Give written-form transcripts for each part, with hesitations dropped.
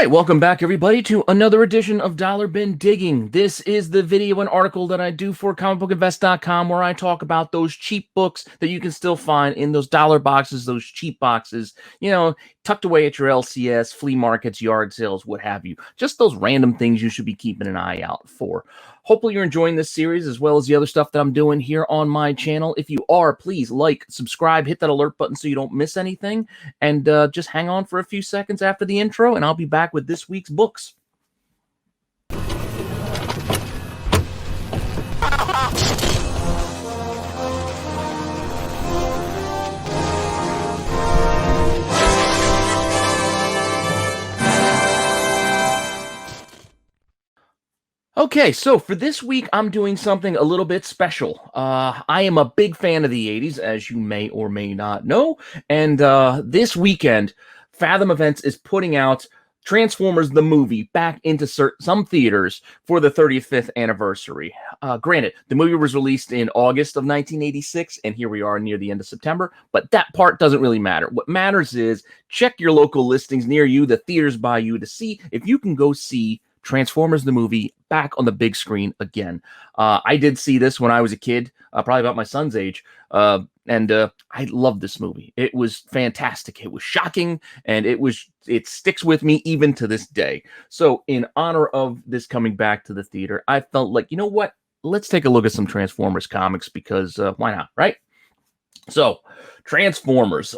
right, welcome back, everybody, to another edition of Dollar Bin Digging. This is the video and article that I do for comicbookinvest.com, where I talk about those cheap books that you can still find in those dollar boxes, those cheap boxes, tucked away at your LCS, flea markets, yard sales, what have you. Just those random things you should be keeping an eye out for. Hopefully you're enjoying this series as well as the other stuff that I'm doing here on my channel. If you are, please like, subscribe, hit that alert button so you don't miss anything, and just hang on for a few seconds after the intro, and I'll be back with this week's books. Okay, so for this week, I'm doing something a little bit special. I am a big fan of the 80s, as you may or may not know, and this weekend, Fathom Events is putting out Transformers the movie back into some theaters for the 35th anniversary. Granted, the movie was released in August of 1986, and here we are near the end of September, but that part doesn't really matter. What matters is check your local listings near you, the theaters by you, to see if you can go see Transformers the movie back on the big screen again. I did see this when I was a kid, probably about my son's age, and I loved this movie. It was fantastic. It was shocking, and it sticks with me even to this day. So in honor of this coming back to the theater, I felt like, you know what? Let's take a look at some Transformers comics, because why not, right? So, Transformers,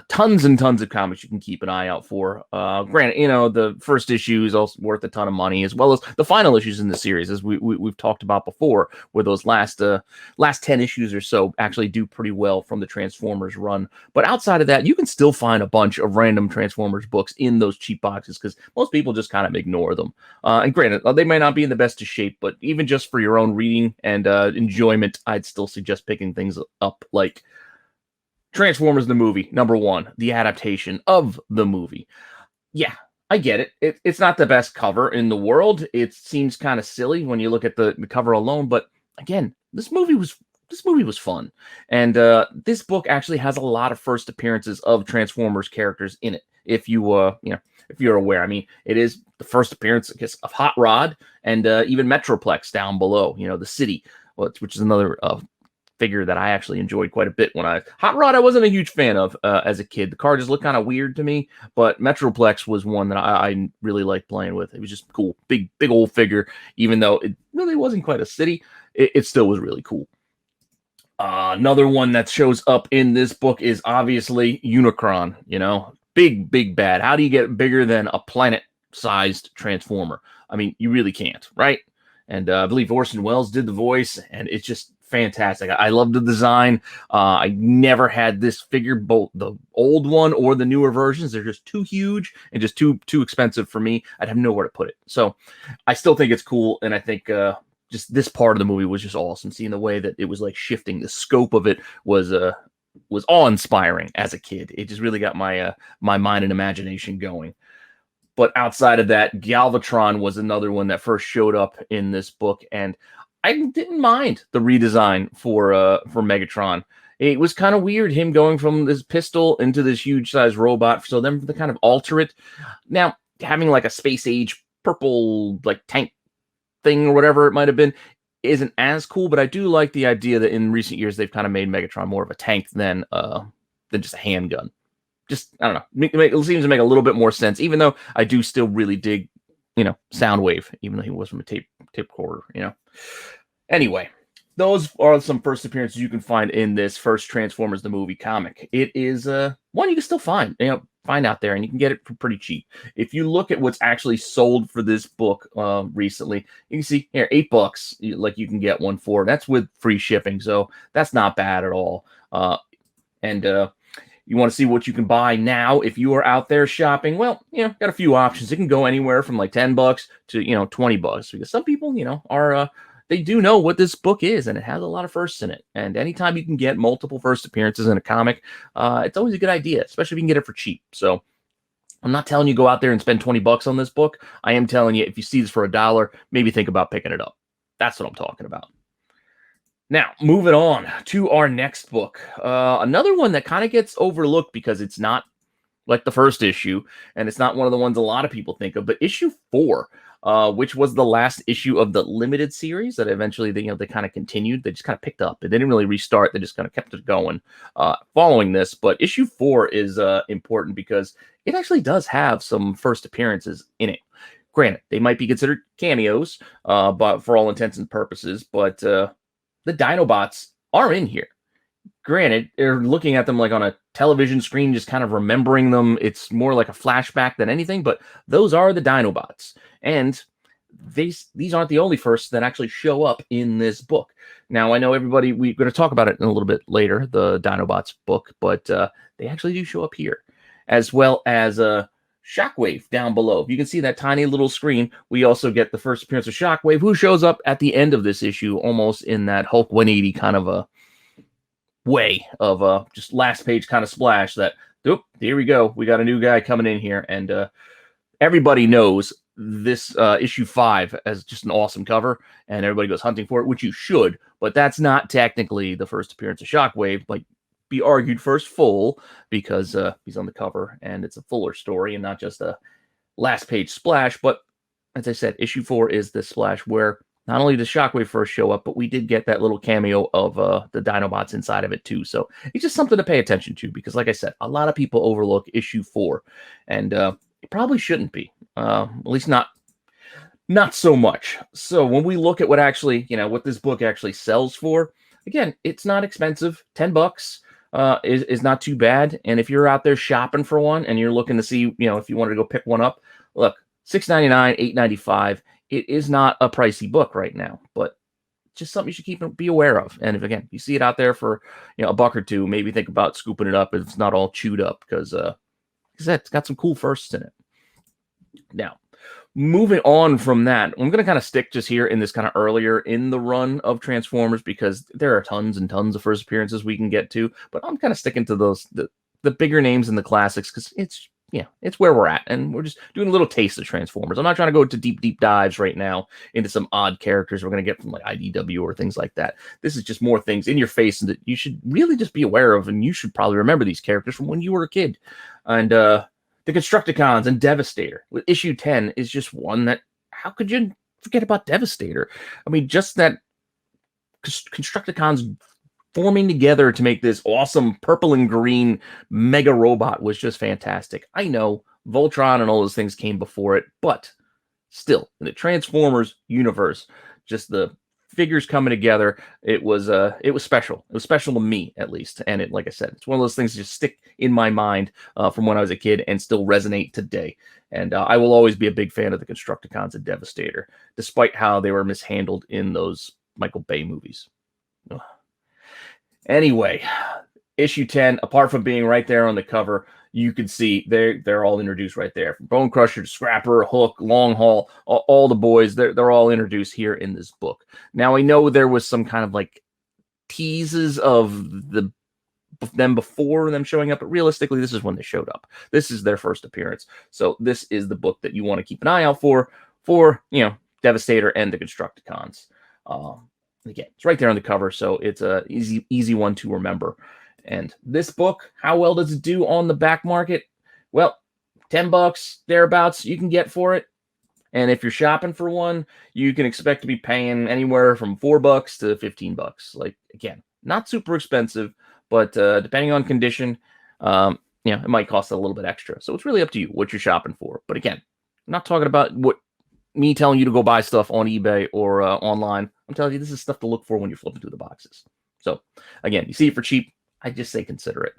tons and tons of comics you can keep an eye out for. Granted, the first issue is also worth a ton of money, as well as the final issues in the series, as we've talked about before, where those last 10 issues or so actually do pretty well from the Transformers run. But outside of that, you can still find a bunch of random Transformers books in those cheap boxes, because most people just kind of ignore them. And granted, they may not be in the best of shape, but even just for your own reading and enjoyment, I'd still suggest picking things up like Transformers the movie, #1, the adaptation of the movie. Yeah, I get it. It's not the best cover in the world. It seems kind of silly when you look at the cover alone, but again, this movie was fun. And this book actually has a lot of first appearances of Transformers characters in it. If you're aware, I mean, it is the first appearance, I guess, of Hot Rod and even Metroplex down below, the city, which is another figure that I actually enjoyed quite a bit. Hot Rod, I wasn't a huge fan of as a kid. The car just looked kind of weird to me, but Metroplex was one that I really liked playing with. It was just cool, big old figure. Even though it really wasn't quite a city, it still was really cool. Another one that shows up in this book is obviously Unicron. Big bad. How do you get bigger than a planet-sized Transformer? I mean, you really can't, right? And I believe Orson Welles did the voice, and it's just fantastic. I love the design. I never had this figure, both the old one or the newer versions. They're just too huge and just too expensive for me. I'd have nowhere to put it. So I still think it's cool, and I think just this part of the movie was just awesome. Seeing the way that it was like shifting, the scope of it was awe-inspiring as a kid. It just really got my mind and imagination going. But outside of that, Galvatron was another one that first showed up in this book, and I didn't mind the redesign for Megatron. It was kind of weird, him going from this pistol into this huge size robot. So then to kind of alter it. Now, having like a space age purple like tank thing or whatever it might have been isn't as cool, but I do like the idea that in recent years they've kind of made Megatron more of a tank than just a handgun. Just, I don't know, it seems to make a little bit more sense, even though I do still really dig, Soundwave, even though he was from a tape recorder, Anyway, those are some first appearances you can find in this first Transformers the movie comic. It is one you can still find out there, and you can get it for pretty cheap. If you look at what's actually sold for this book recently, you can see here $8, like you can get one for. That's with free shipping, so that's not bad at all. You want to see what you can buy now if you are out there shopping? Well, got a few options. It can go anywhere from like $10 to $20, because some people are they do know what this book is, and it has a lot of firsts in it. And anytime you can get multiple first appearances in a comic, it's always a good idea, especially if you can get it for cheap. So I'm not telling you go out there and spend $20 on this book. I am telling you, if you see this for $1, maybe think about picking it up. That's what I'm talking about. Now, moving on to our next book. Another one that kind of gets overlooked because it's not like the first issue, and it's not one of the ones a lot of people think of, but issue 4, which was the last issue of the limited series that eventually they kind of continued. They just kind of picked up. They didn't really restart. They just kind of kept it going following this. But issue 4 is important because it actually does have some first appearances in it. Granted, they might be considered cameos, but for all intents and purposes, but the Dinobots are in here. Granted, they're looking at them like on a television screen, just kind of remembering them. It's more like a flashback than anything, but those are the Dinobots. And these aren't the only firsts that actually show up in this book. Now, I know we're going to talk about it in a little bit later, the Dinobots book, but they actually do show up here, as well as Shockwave down below. If you can see that tiny little screen, we also get the first appearance of Shockwave, who shows up at the end of this issue, almost in that Hulk 180 kind of a way of just last page kind of splash that, oop, here we go. We got a new guy coming in here, and everybody knows this issue 5 as just an awesome cover, and everybody goes hunting for it, which you should, but that's not technically the first appearance of Shockwave. Like, be argued first full, because he's on the cover, and it's a fuller story and not just a last page splash. But as I said, issue 4 is the splash where not only does Shockwave first show up, but we did get that little cameo of the Dinobots inside of it too. So it's just something to pay attention to, because like I said, a lot of people overlook issue 4, and it probably shouldn't be, at least not so much. So when we look at what actually, what this book actually sells for, again, it's not expensive. $10 is not too bad. And if you're out there shopping for one and you're looking to see, if you wanted to go pick one up, look, $6.99, $8.95. It is not a pricey book right now, but just something you should be aware of. And if, again, you see it out there for a buck or two, maybe think about scooping it up if it's not all chewed up, because it's got some cool firsts in it. Now, moving on from that, I'm going to kind of stick just here in this kind of earlier in the run of Transformers, because there are tons and tons of first appearances we can get to, but I'm kind of sticking to the bigger names and the classics, because it's where we're at, and we're just doing a little taste of Transformers. I'm not trying to go into deep dives right now into some odd characters we're going to get from like IDW or things like that. This is just more things in your face that you should really just be aware of, and you should probably remember these characters from when you were a kid. And the Constructicons and Devastator with issue 10 is just one that, how could you forget about Devastator? I mean, just that Constructicons forming together to make this awesome purple and green mega robot was just fantastic. I know Voltron and all those things came before it, but still, in the Transformers universe, just the figures coming together, it was special. It was special to me, at least. And it, like I said, it's one of those things that just stick in my mind from when I was a kid and still resonate today. And I will always be a big fan of the Constructicons and Devastator, despite how they were mishandled in those Michael Bay movies. Ugh. Anyway, issue 10, apart from being right there on the cover, you can see they're all introduced right there. From Bone Crusher to Scrapper, Hook, Long Haul, all the boys, they're all introduced here in this book. Now, I know there was some kind of like teases of them before them showing up, but realistically, this is when they showed up. This is their first appearance. So this is the book that you want to keep an eye out for Devastator and the Constructicons. Again, it's right there on the cover, so it's a easy one to remember. And this book, how well does it do on the back market? Well, $10 thereabouts you can get for it. And if you're shopping for one, you can expect to be paying anywhere from $4 to $15. Like, again, not super expensive, but depending on condition, it might cost a little bit extra. So it's really up to you what you're shopping for. But again, I'm not talking about me telling you to go buy stuff on eBay or online. I'm telling you, this is stuff to look for when you're flipping through the boxes. So again, you see it for cheap, I just say consider it.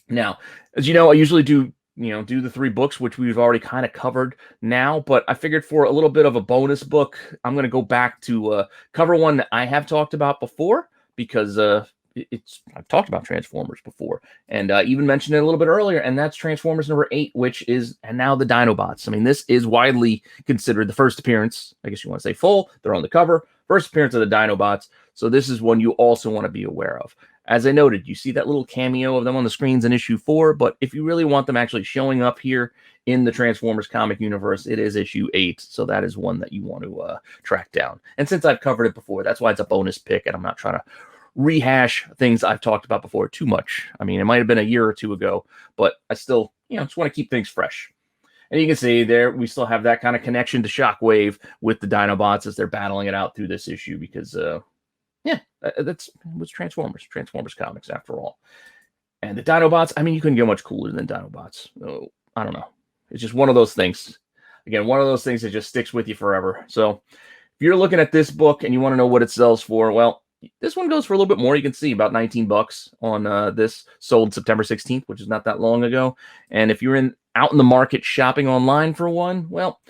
Now, as you know, I usually do the 3 books, which we've already kind of covered now, but I figured for a little bit of a bonus book, I'm going to go back to cover one that I have talked about before, because I've talked about Transformers before, and even mentioned it a little bit earlier, and that's Transformers number 8, and now the Dinobots. I mean, this is widely considered the first appearance, I guess you want to say full, they're on the cover, first appearance of the Dinobots, so this is one you also want to be aware of. As I noted, you see that little cameo of them on the screens in issue 4, but if you really want them actually showing up here in the Transformers comic universe, it is issue 8, so that is one that you want to track down. And since I've covered it before, that's why it's a bonus pick, and I'm not trying to rehash things I've talked about before too much. I mean, it might have been a year or two ago, but I still, just want to keep things fresh. And you can see there, we still have that kind of connection to Shockwave with the Dinobots as they're battling it out through this issue because, it was Transformers comics after all. And the Dinobots, I mean, you couldn't get much cooler than Dinobots. So, I don't know. It's just one of those things. Again, one of those things that just sticks with you forever. So if you're looking at this book and you want to know what it sells for, well, this one goes for a little bit more. You can see about $19 on this, sold September 16th, which is not that long ago. And if you're out in the market shopping online for one, well,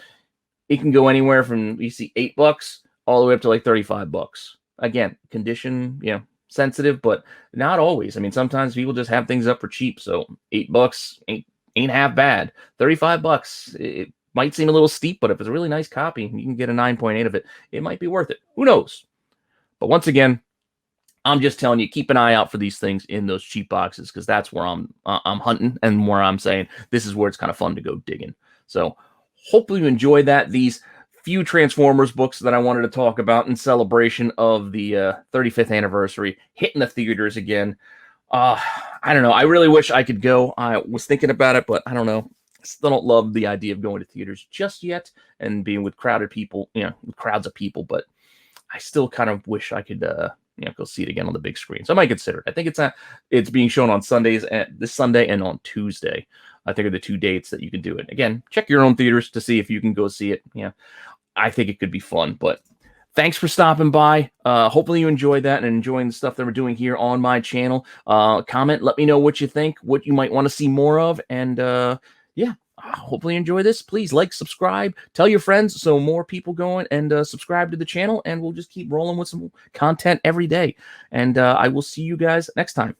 it can go anywhere from, you see, $8 all the way up to like $35. Again, condition, sensitive, but not always. I mean, sometimes people just have things up for cheap. So $8 ain't half bad. $35, it might seem a little steep, but if it's a really nice copy, you can get a 9.8 of it. It might be worth it. Who knows? But once again, I'm just telling you, keep an eye out for these things in those cheap boxes because that's where I'm hunting and where I'm saying this is where it's kind of fun to go digging. So hopefully you enjoyed that. These few Transformers books that I wanted to talk about in celebration of the 35th anniversary hitting the theaters again. I don't know. I really wish I could go. I was thinking about it, but I don't know. I still don't love the idea of going to theaters just yet and being with crowded people, with crowds of people. But I still kind of wish I could, go see it again on the big screen. So I might consider it. I think it's being shown on Sundays, this Sunday and on Tuesday. I think are the two dates that you can do it. Again, check your own theaters to see if you can go see it. I think it could be fun, but thanks for stopping by. Hopefully you enjoyed that and enjoying the stuff that we're doing here on my channel. Comment, let me know what you think, what you might want to see more of. And hopefully you enjoy this. Please like, subscribe, tell your friends so more people go and subscribe to the channel. And we'll just keep rolling with some content every day. And I will see you guys next time.